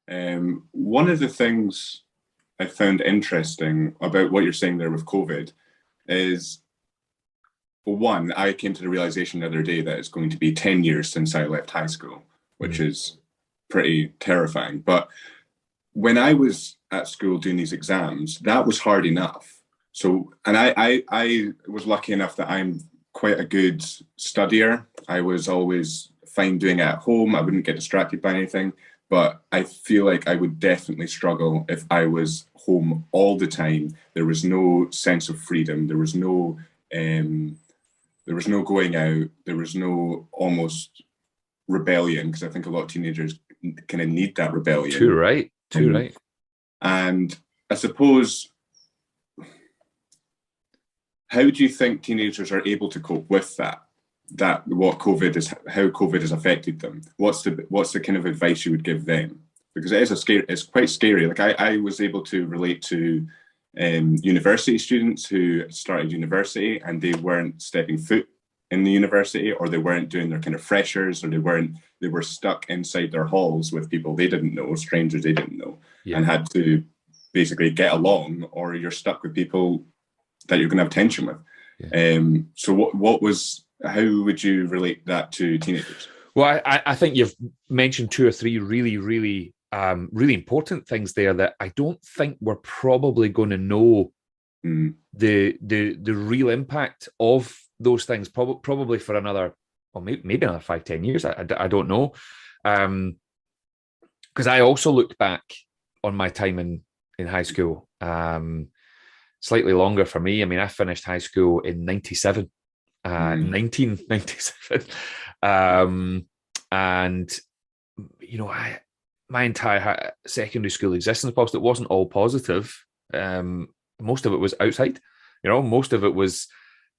One of the things I found interesting about what you're saying there with COVID is, well, one, I came to the realization the other day that it's going to be 10 years since I left high school, which is pretty terrifying. But when I was at school doing these exams, that was hard enough. So, and I was lucky enough that I'm quite a good studier. I was always fine doing it at home. I wouldn't get distracted by anything. But I feel like I would definitely struggle if I was home all the time. There was no sense of freedom. There was no going out. There was no almost rebellion, because I think a lot of teenagers kind of need that rebellion. Too right. And I suppose, how do you think teenagers are able to cope with that? How COVID has affected them? What's the kind of advice you would give them? Because it's quite scary. Like I was able to relate to university students who started university and they weren't stepping foot in the university, or they weren't doing their kind of freshers, or they were stuck inside their halls with people they didn't know, strangers they didn't know, and had to basically get along, or you're stuck with people that you're going to have tension with. So how would you relate that to teenagers? Well, I think you've mentioned two or three really, really, really important things there that I don't think we're probably going to know the real impact of those things probably for another, or maybe another 5-10 years. I don't know, because I also looked back on my time in high school, slightly longer for me. I mean, I finished high school in 97. 1997, and my entire secondary school existence, whilst it wasn't all positive, most of it was outside. Most of it was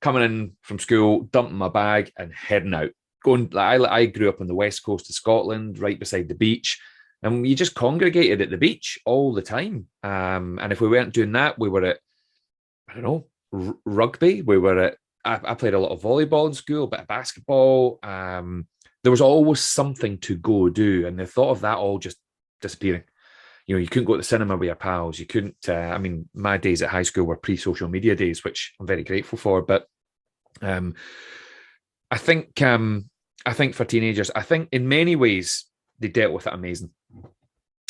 coming in from school, dumping my bag, and heading out. I grew up on the west coast of Scotland, right beside the beach, and you just congregated at the beach all the time. And if we weren't doing that, we were at, I don't know, rugby. We were at. I played a lot of volleyball in school, a bit of basketball. There was always something to go do, and the thought of that all just disappearing. You couldn't go to the cinema with your pals. You couldn't. I mean, my days at high school were pre-social media days, which I'm very grateful for. But I think for teenagers, I think in many ways they dealt with it amazing.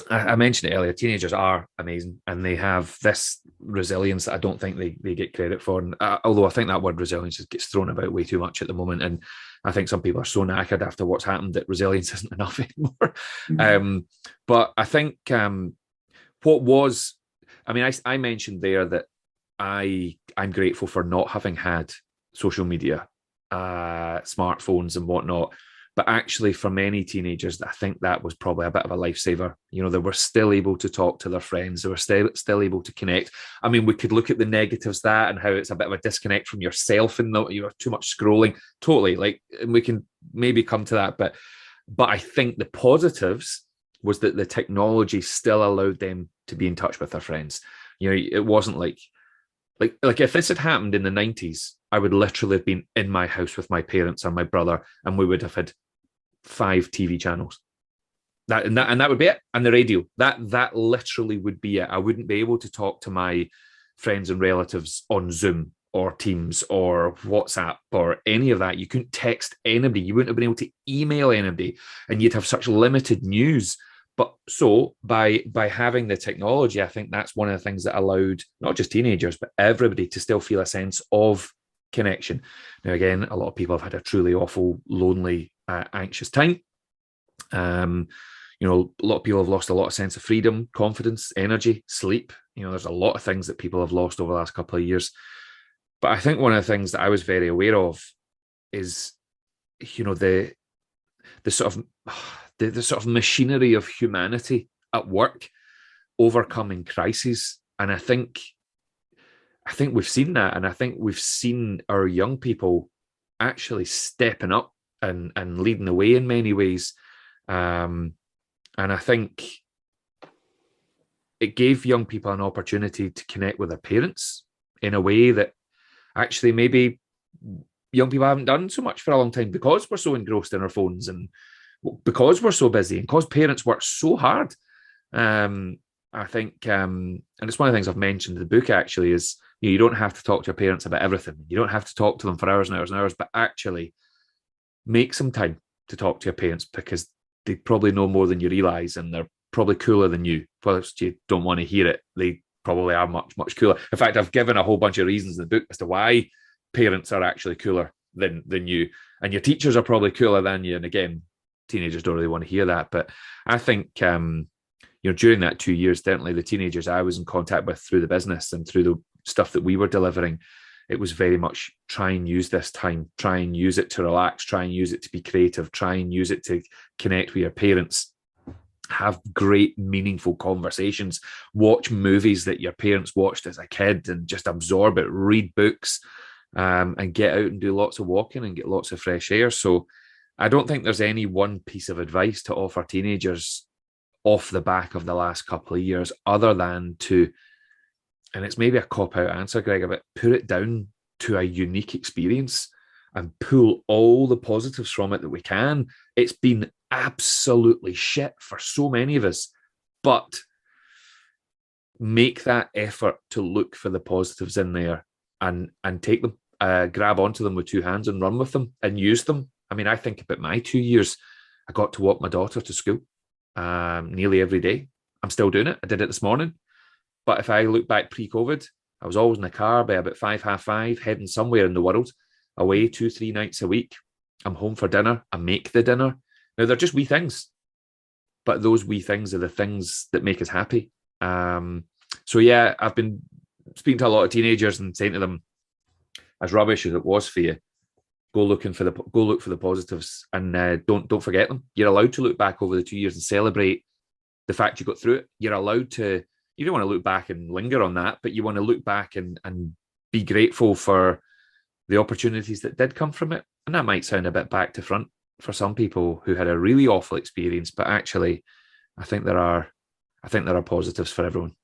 I mentioned it earlier, teenagers are amazing, and they have this resilience that I don't think they get credit for. And although I think that word resilience gets thrown about way too much at the moment, and I think some people are so knackered after what's happened that resilience isn't enough anymore. But I think I mentioned there that I'm grateful for not having had social media, smartphones and whatnot. But actually, for many teenagers, I think that was probably a bit of a lifesaver. They were still able to talk to their friends. They were still able to connect. I mean, we could look at the negatives that and how it's a bit of a disconnect from yourself and too much scrolling. Totally, and we can maybe come to that. But I think the positives was that the technology still allowed them to be in touch with their friends. It wasn't like if this had happened in the 90s, I would literally have been in my house with my parents and my brother, and we would have had 5 TV channels. That would be it. And the radio. That literally would be it. I wouldn't be able to talk to my friends and relatives on Zoom or Teams or WhatsApp or any of that. You couldn't text anybody. You wouldn't have been able to email anybody, and you'd have such limited news. But so by having the technology, I think that's one of the things that allowed not just teenagers, but everybody to still feel a sense of connection. Now, again, a lot of people have had a truly awful, lonely, anxious time. A lot of people have lost a lot of sense of freedom, confidence, energy, sleep. There's a lot of things that people have lost over the last couple of years. But I think one of the things that I was very aware of is, the sort of machinery of humanity at work overcoming crises. And I think we've seen that, and I think we've seen our young people actually stepping up and leading the way in many ways. And I think it gave young people an opportunity to connect with their parents in a way that actually maybe young people haven't done so much for a long time, because we're so engrossed in our phones and because we're so busy and because parents work so hard. I think, and it's one of the things I've mentioned in the book actually is you don't have to talk to your parents about everything. You don't have to talk to them for hours and hours and hours, but actually make some time to talk to your parents because they probably know more than you realize and they're probably cooler than you. Whilst you don't want to hear it, they probably are much, much cooler. In fact, I've given a whole bunch of reasons in the book as to why parents are actually cooler than you. And your teachers are probably cooler than you. And again, teenagers don't really want to hear that. But I think, during that 2 years, certainly the teenagers I was in contact with through the business and through the stuff that we were delivering, it was very much try and use this time, try and use it to relax, try and use it to be creative, try and use it to connect with your parents, have great, meaningful conversations, watch movies that your parents watched as a kid and just absorb it, read books, and get out and do lots of walking and get lots of fresh air. So I don't think there's any one piece of advice to offer teenagers off the back of the last couple of years other than to, and it's maybe a cop-out answer, Gregor, but put it down to a unique experience and pull all the positives from it that we can. It's been absolutely shit for so many of us, but make that effort to look for the positives in there and take them, grab onto them with two hands and run with them and use them. I mean, I think about my 2 years. I got to walk my daughter to school nearly every day. I'm still doing it. I did it this morning. But if I look back pre-COVID, I was always in the car by about 5:30, heading somewhere in the world, away 2-3 nights a week. I'm home for dinner. I make the dinner. Now, they're just wee things, but those wee things are the things that make us happy. So yeah, I've been speaking to a lot of teenagers and saying to them, as rubbish as it was for you, go look for the positives and don't forget them. You're allowed to look back over the 2 years and celebrate the fact you got through it. You're allowed to. You don't want to look back and linger on that, but you want to look back and be grateful for the opportunities that did come from it. And that might sound a bit back to front for some people who had a really awful experience, but actually, I think there are positives for everyone.